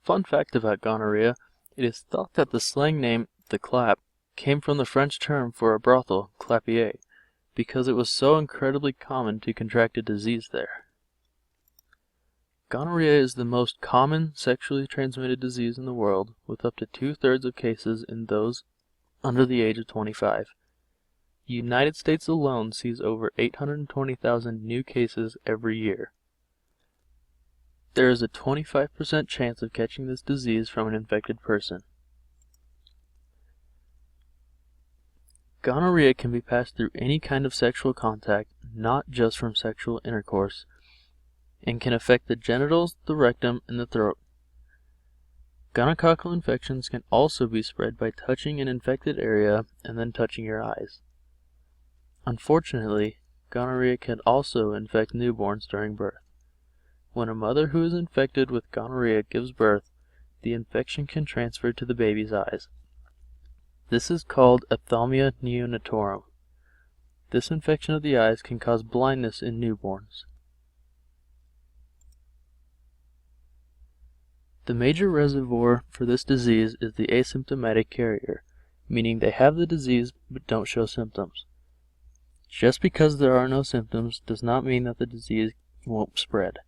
Fun fact about gonorrhea, it is thought that the slang name, the clap, came from the French term for a brothel, clapier, because it was so incredibly common to contract a disease there. Gonorrhea is the most common sexually transmitted disease in the world, with up to 2/3 of cases in those under the age of 25. The United States alone sees over 820,000 new cases every year. There is a 25% chance of catching this disease from an infected person. Gonorrhea can be passed through any kind of sexual contact, not just from sexual intercourse, and can affect the genitals, the rectum, and the throat. Gonococcal infections can also be spread by touching an infected area and then touching your eyes. Unfortunately, gonorrhea can also infect newborns during birth. When a mother who is infected with gonorrhea gives birth, the infection can transfer to the baby's eyes. This is called ophthalmia neonatorum. This infection of the eyes can cause blindness in newborns. The major reservoir for this disease is the asymptomatic carrier, meaning they have the disease but don't show symptoms. Just because there are no symptoms does not mean that the disease won't spread.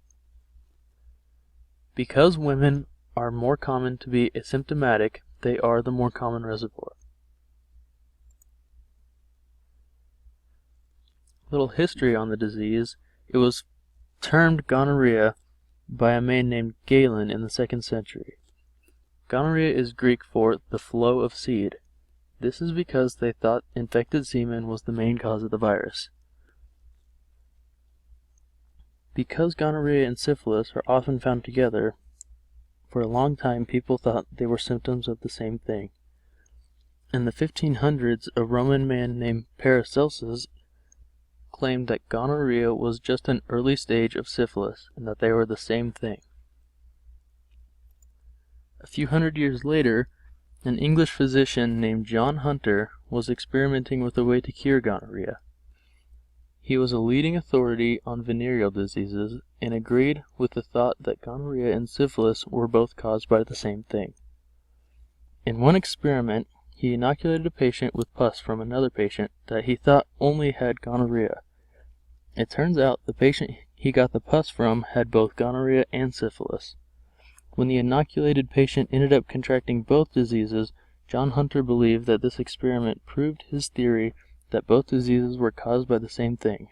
Because women are more common to be asymptomatic, they are the more common reservoir. Little history on the disease. It was termed gonorrhea by a man named Galen in the 2nd century. Gonorrhea is Greek for the flow of seed. This is because they thought infected semen was the main cause of the virus. Because gonorrhea and syphilis are often found together, for a long time people thought they were symptoms of the same thing. In the 1500s, a Roman man named Paracelsus claimed that gonorrhea was just an early stage of syphilis and that they were the same thing. A few hundred years later, an English physician named John Hunter was experimenting with a way to cure gonorrhea. He was a leading authority on venereal diseases and agreed with the thought that gonorrhea and syphilis were both caused by the same thing. In one experiment, he inoculated a patient with pus from another patient that he thought only had gonorrhea. It turns out the patient he got the pus from had both gonorrhea and syphilis. When the inoculated patient ended up contracting both diseases, John Hunter believed that this experiment proved his theory that both diseases were caused by the same thing.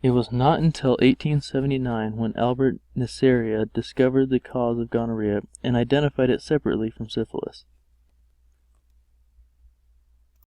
It was not until 1879 when Albert Neisseria discovered the cause of gonorrhea and identified it separately from syphilis.